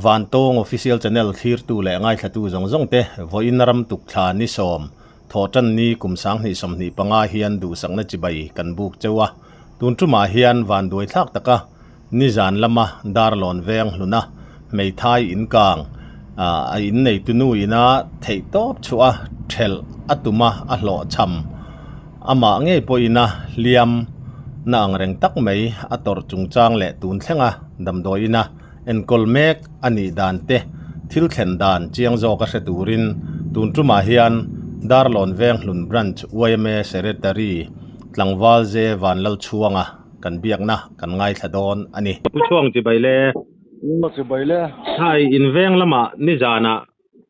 van tong official channel thir tu le ngai thatu zong zong te voin ram tuk thla ni som thotan ni kumsang ni som ni panga hian du sangna chibai kan buk chewa tun tuma hian van doi thak taka ni zan lama darlon veng luna mei thai in kang a in nei tunu ina thei top chua thel atuma a hlo cham ama nge poina liam na angreng tak mai ator chungchang le tun thlenga damdoina enkolmek ani dante thil thlen dan chiang zo ka hreturin tun tuma hian darlon veng hlun branch uaime secretary tlangwal je vanlal chuanga kan biakna kan ngai thadon ani pu chuang ti baile Nó chỉ bay lẽ thai in veng lama ni jana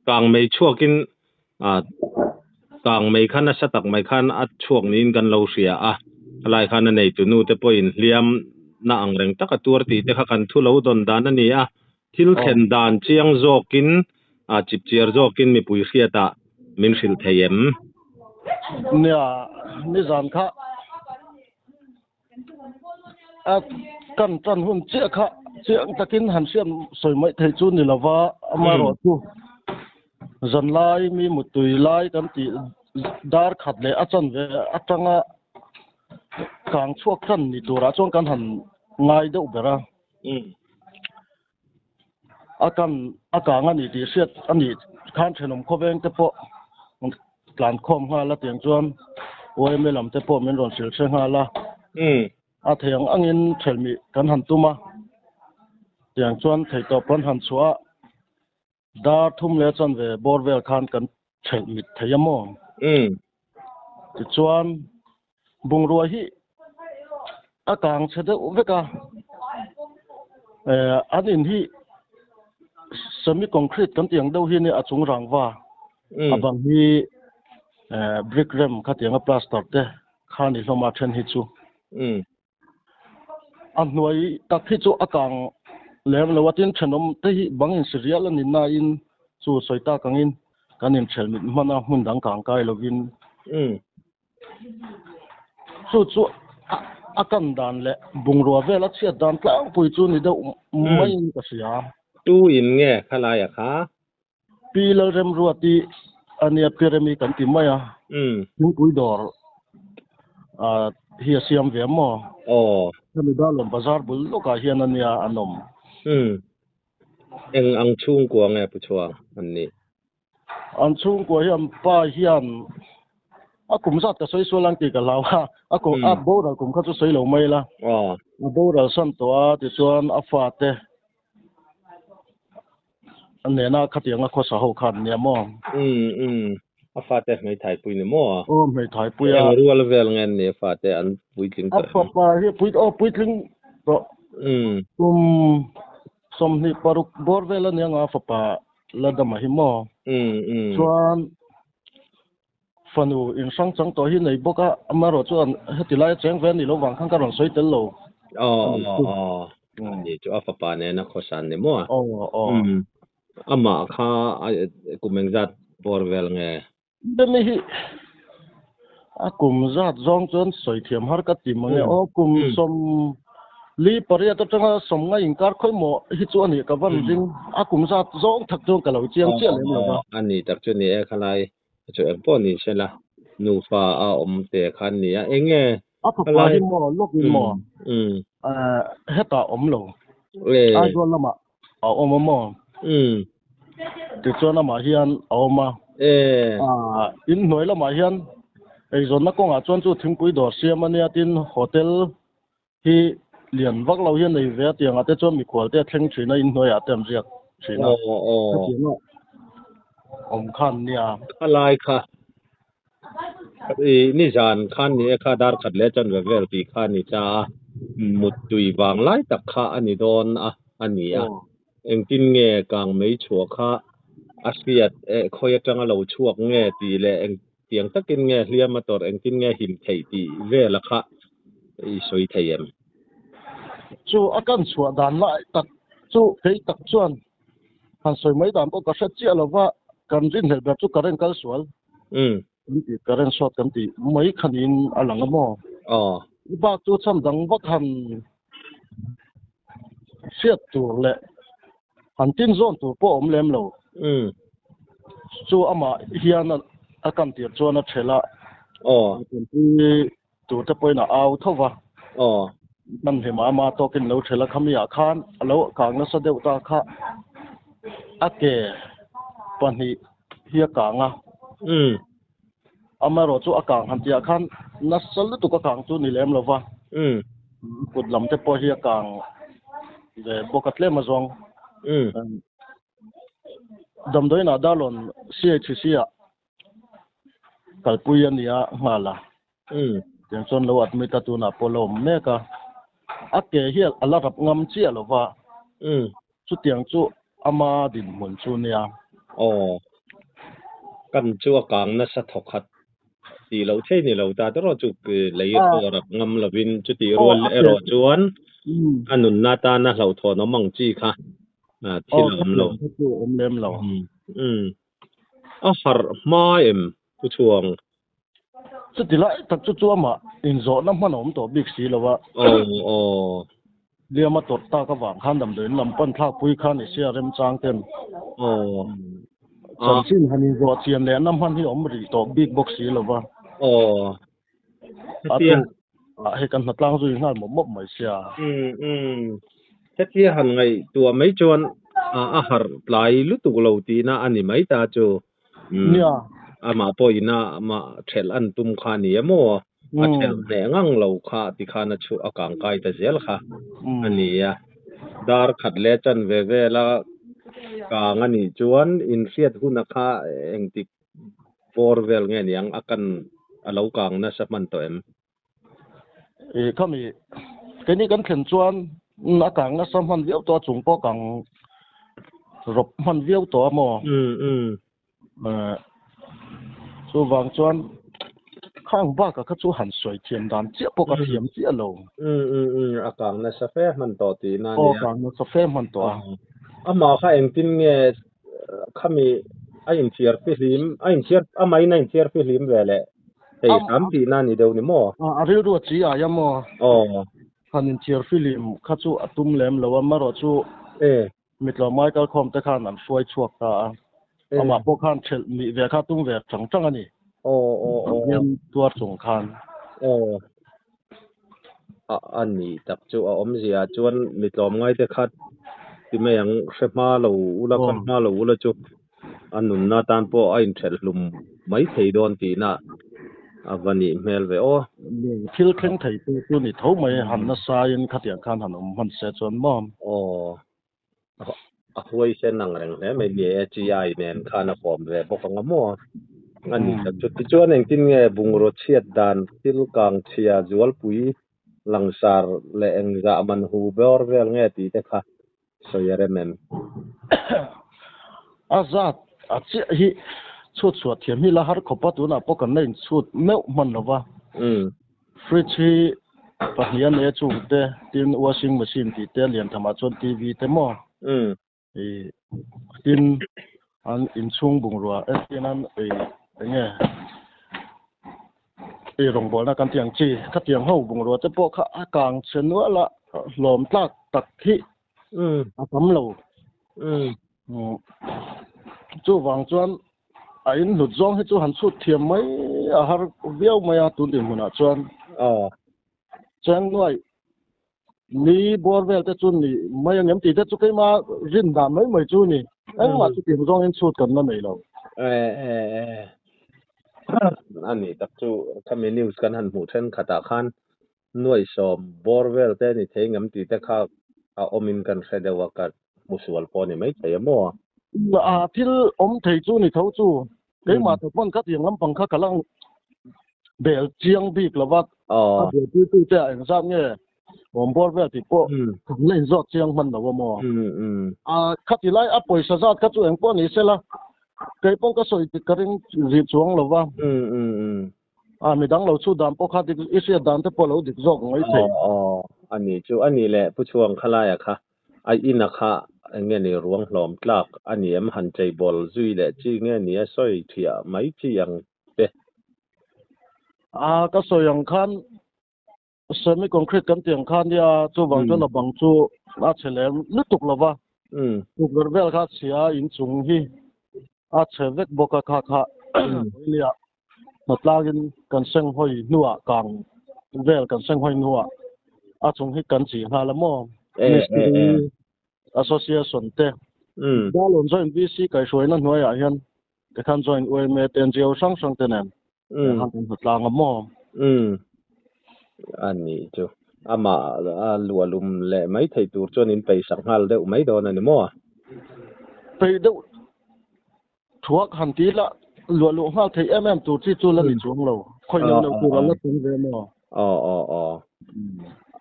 kang mei chuakin a kang mei khan a satak mai khan a chuak nin kan lo ria a alai khan nei tu nu te point liam na angreng taka tur ti te kha kan thu lo don dan ani a thil khen dan chiang zokin a chip chiar zokin mi pui khiata min hril theyem nè nè dàn khá à căn chân hun chia khá chia ta kín hàn xiêm soi mấy thầy chú nè là va mà rồi chú dần lai mi một tuổi lai căn ti dar khát lệ à chân về à trăng à càng chuộc chân nè tu ra trong căn hàn ngay đâu bера à càng anh đi xiết anh đi khán trên ông có ven tế bộ làm khom ha là tiếng chuan ôi mấy làm tế bộ mình rồi sửa sang ha là à thiang anh in chel mi kan han tuma tiếng chuan thầy to pon han chua da thum le chan về borvel khan kan chel mi thầy mo ti chuan bung ruwa hi a kang chede uveka an in hi semi concrete kan tiang deuh hi ne a chung rangwa abang hi brick ram kha tianga plaster te khani hloma then hi chu an nuai tak hi chu akang lem lewatin thenom te hi bangin serial an na in chu soita kangin kanin chelmit mana hundang kang kai lovin chu akan dan le bungrua vela chia dan tlang pui chu ni deuh mai ka sia tu in nge khalai a kha pilal rem ruati ania piremi kan ti maya tin pui dor hi siam ve mo ni dalom bazar bul loka hian ania anom eng ang chung ko nge pu chuang anni an chung ko hiam pa hian akum zat ka soi so lang ti ka lawa akum a bora kum kha chu soi lo mai la bora san to a ti chuan a fa te anne na khatianga kho sa ho khan ne mo a fa te mai thai pui ne mo mai thai pui a rual vel ngen ne fa te an pui ting a fa pa hi pui ting to som ni paruk bor vel ne nga fa pa la da ma hi mo chuan fanu in sang chang to hi nei boka amaro chuan hetilai cheng ven ni lo wang khang ka ron soi tel lo ni chu a fa pa ne na kho san ne mo ama kha kumeng zat bor vel nge demi hi akum zat zong chon soi thiam har ka ti mange kum som li paria ta tanga som nga inkar khoi mo hi chu ani ka van jing akum zat zong thak jong ka lo chiang chiang le lo ani tak chu ni e khalai chu em po ni sela nu fa a om te khan ni a enge a pa hi mo lok ni mo heta om lo a do lama a om mo ti chona ma hian a oma in noi lama hian ei zon na ko nga chon chu thingpui dor siam ania tin hotel hi lian vak lo hian nei ve tianga te chon mi khwal te thleng thina in noi a tem riak thina om khan nia alai kha ni zan khan ni kha dar khat le chan ve vel ti khan ni cha mut tui wang lai tak kha ani don a ani a eng tin nge kang mei chua kha asiat khoya tanga lo chuak nge ti le eng tiang takin nge hliam motor eng tin nge him thei ti ve la kha i soi theyem chu akan chua dan lai tak chu thei tak chuan han soi mai dan ko ka sa chia lova kan rin hel ba chu karen kal sual ti karen shot kan ti mai khanin alanga mo ba chu cham dang vak han siat tur le han tin zon tu po om lem lo chu ama hian a kan tir chuan a thela tu te poina au thova nan he ma to kin lo thela khamia khan alo kang na sa deu ta kha ake pani hia kanga ama ro chu akang han tia khan nasal tu ka kang chu ni lem lova kut lam te po hia kang de bokatle ma zong dam doi na dalon CHC a kalpuyan ya mala yang son lo admit tu na polo meka ake hia ala rap ngam chi alova chu tiang chu ama din mun chu nia kan chu akang na sa thokhat ti lo the ni lo ta ro chu lei to rap ngam lovin chu ti rol ero chuan anun na ta na hlo tho no mang chi kha thilom lo om lem lo a har ma em ku chuang chu ti lai tak chu chu ama in zo na man om to big si lo wa lia ma tot ta ka wang khan dam den lam pan thak pui khan ni sia rem chang ten chan sin hanin zo chian le nam han hi om ri to big box si lo wa he kan hatlang zu ngal mo mop mai sia thế hằng ngày tua mấy chuan har lại lúc tụ lâu tí na anh mấy ta cho mà bồi na mà thel ăn tum kha ni mo thel ne ngang lâu kha ti kha na chu akang kai ta zel kha ani ya dar khat le chan ve la ka ngani chuan in riat hu na kha eng ti por vel nge niang akan alo kang na sa man to em kami cái này kan thlen chuan na kang na sam han viau to chung po kang rop han viau to mo chu wang chuan khang ba ka chu han soi thiam dan chia po ka thiam chia lo akang na sa fe man to ti na ni akang na sa fe man to ama kha eng tin nge khami a in chiar fi lim a in chiar a mai na in chiar fi lim vele ei tam ti na ni deu ni mo a ri ru chi a ya mo han in chiar film kha chu atum lem lo ma ro chu mitlo michael khom te khan an foi chuak ta ama po khan chel mi ve kha tum ve chang chang ani yam tuar chung khan ani tak chu a om zia chuan mitlom ngai te khat ti me yang hrepa lo ula kan ma lo ula chu anun na tan po a in thel hlum mai thei don ti na avani mel ve thil thleng thei tu ni tho mai han na sa in khatiang khan han man se chon mom a huai sen nang reng le mai ni chi ai nen khana form ve bok nga mo ani tak chu ti chuan eng tin nge bungro chiat dan til kang chia zual pui langsar le eng za man hu bor vel nge ti te kha so yare mem azat a chi hi chut chut thiam hi la har khopa tu na pokan nei chut meu man lova fridge hi pahnian e chu te tin washing machine ti te lian thama chon TV te mo tin an in chung bungrua tin an nge rong bol na kan tiang chi ka tiang ho bungrua te po kha akang chen wa la lom tlak tak hi apam lo chu wang chuan a in lut zong he chu han chu thiam mai a har viau mai a tu din huna chuan chang noi ni borvel te chun ni mai ngem ti te chu kai ma rin da mai chu ni ang ma chu tim zong in chut kan na nei lo ani tak chu kami news kan han mu then khata khan nuai som borvel te ni thei ngam ti te kha a omin kan hredewa ka musual po ni mai thei mo thil om thei chu ni tho chu cái mà tụi con cắt tiếng lắm bằng các cái lăng để chiang bị là vắt để tu chạy ra ngheผมบอกว่าที่พวกเล่นรถเชียงมันนะว่ามั่วคัดที่ไล่อัพไปซะซะคัดตัวเองพวกนี้เสร็จละเกี่ยวกับก็สวยติดกระดิ่งรีบช่วงหรือว่าไม่ดังเราสู้ดำพวกคัดที่อีเสียดำแต่พวกเราดิกจอกไม่ใช่อันนี้จูอันนี้แหละผู้ช่วงขลายอะค่ะไอ้อินนะคะเงี้ยนี่รวงหลอมกลักอันนี้มันหันใจบอลจุยแหละจีเงี้ยนี่สวยเที่ยไม่จียังเป๊ะก็สวยอย่างคันเสร็จไม่คอนกรีตกันเตียงคันเนี่ยจู่บางจนเราบางจู่อาเฉลิมนึกตุกหรอวะ ถูกเวลค่ะเสียอินจุงฮีอาเชเวกบกค่ะค่ะเลียนัดลากินกันเซงหอยนัวกลางเวลกันเซงหอยนัวอาจุงฮีกันจีฮาละโมมิสตรี association เตดาลอนจอยบีซีไก่ช่วยนั่นหน่วยอ่ะยันแต่ขันจอยเวเมเตนเจียวช่างเตนนขันเป็นหัดลางโมอันนี้จูอามาลัวลุมเละไม่ไทยตัวจนอินไปสังหารเดวไม่โดนอันนี้มั่วไปดูทัวร์ขันทีละลัวลุห้าไทยตัวที่จุลนิจวงเราคอยเราตัวละตัวเรมอ๋อ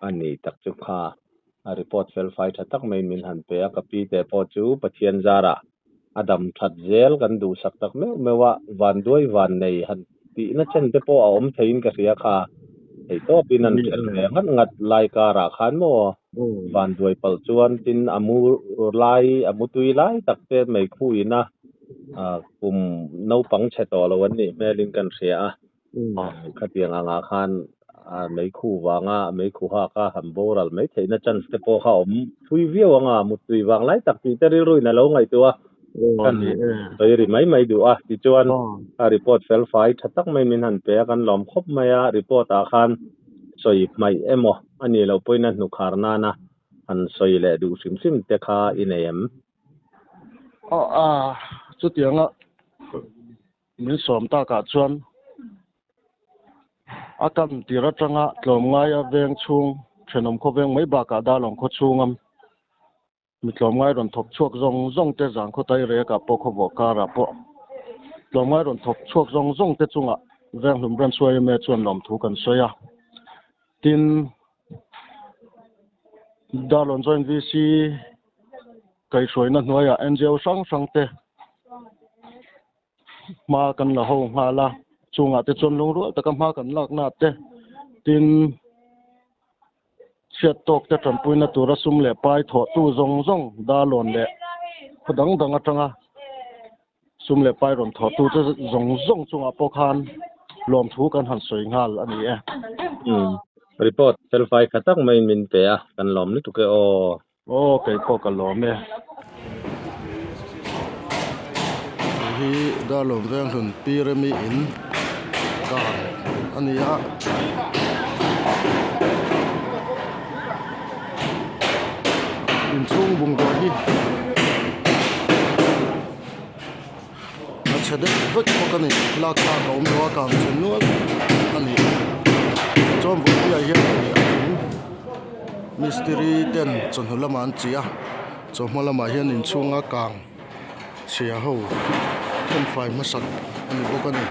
อันนี้ตักจุกค่ะรีพอร์ตเฟลไฟท์ตักไม่มินหันเปียกับปีแต่พอจูปะเทียนจาระอดัมทัดเจลกันดูสักตักไม่ว่าวันด้วยวันในหันตีนั่นเช่นแต่พอเอาไทยอินกับเสียค่ะไอ้ตัวปีนั้นเสียงั้นงัดลายการะขันมั่ววันด้วยปัลจวนตินอามูลายอามูตุยลายตักแต่ไม่คุยนะกลุ่มน้าปังเชตอละวันนี้แม่ลิงกันเสียขัดยังอ่างขันไม่คู่วางไม่คู่หักฮัมโบรัลไม่ใช่นั่นจันสเตปเขาทุยวิวงมุตุยวังไล่ตักปีเตอร์รุ่ยนั่นแล้วไงตัวกันไปริไม่ดูที่จวนรีพอร์ตเฟลไฟท์ตักไม่มีหันเปียกันล้อมคบไม่รีพอร์ตอาคารสอยไม่อันนี้เราไปนั่นนุคาร์นานะอันสอยเลยดูซิมเตะขาอินเอ็มสุดยังมีสมตากาชวนอาการตีระจังลมง่ายเวียงชุงเชนมเขาเวียงไม่บากาดาลงเขาชุงมีลมง่ายรอนทบช่วงเตจังเขาไตเรียกับปกเขาบอกการะปะลมง่ายรอนทบช่วงเตจุงเวียงหลุมเรียนช่วยเมื่อชวนลมถูกันช่วยตินดาลอนจอยวีซีไก่ช่วยนั่นหน่วยเอ็นจีโอช่างเตมากันละห้องมาละจุงแต่จนลงรู้แต่ก็มากันลากนาเตตินเสียตกแต่จำปุยนาตัวรสุมเล่ไปถอดตู้ซงดาลอนเล่พดังจังสุมเล่ไปรอนถอดตู้จะซงจุงปกคันรวมถูกันหันสวยงามอันนี้รีพอร์ตเซลไฟขัดตั้งไม่มินเปียกันล้อมนี่ถูกโอเคก็กันล้อมที่ดาลอนเรื่องหุ่นปีเรมีอินการอันนี้อินช่วงบุงตัวที่เฉดวัดพวกนี้ลากเขาไม่ว่าการเช่นนู้นอันนี้จอมบุญใหญ่มิสตรีเต้นจนหัวละมันเจียจอมหัวละมันเห็นอินช่วงกลางเชียร์หูเป็นไฟมาสักอันนี้พวกนี้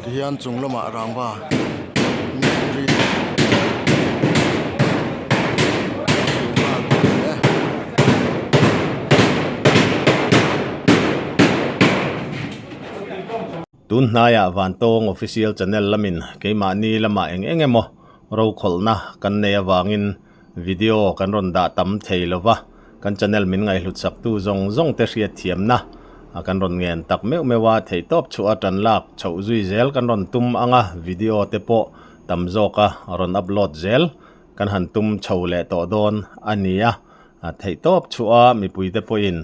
ที่อันจงละมารางว่ามิสตรีตุนนายวันตง official channel ละมินเกมานี่ละมาเองเอโมเราขลนะกันเนียวางินวิดีโอกันรอนดาตั้มเทลวะกัน channel มินไงหลุดสักตู้ซงเตเสียเทียมนะกันรอนเงินตักเมื่อว่าเทตอบชัวจันลักชาวจุยเซลกันรอนตุ้มอ่ะวิดีโอเตปอตั้มโจกะรอนอัพโหลดเซลกันหันตุ้มชาวเล่ต่อโดนอันนี้เทตอบชัวมีปุยเตปอิน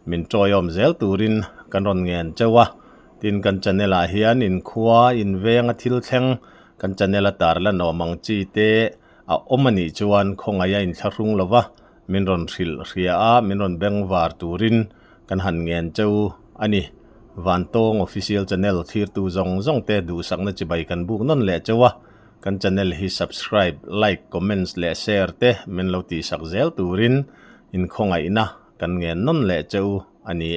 มินจอยอมเซลตูรินกันรอนเงินเจ้าวะตินกันจันเนลาเฮียนอินขวาอินเวงทิลเทงกันจันเนลาตาร์ละนอมังจีเตอมันนี่จวนคงอายอินชารุงลวะมินรอนสิลเรียมินรอนเบงวาร์ตูรินกันหันเงินเจ้าอันนี้วันตง official channel ที่ตูซงเตดูสักนัดจะไปกันบุกนั่นแหละเจ้าวะกันจันเนลฮี subscribe like comments และ share เตมินเราตีสักเซลตูรินอินคงอายนะกันเงินนั่นแหละเจ้าอันนี้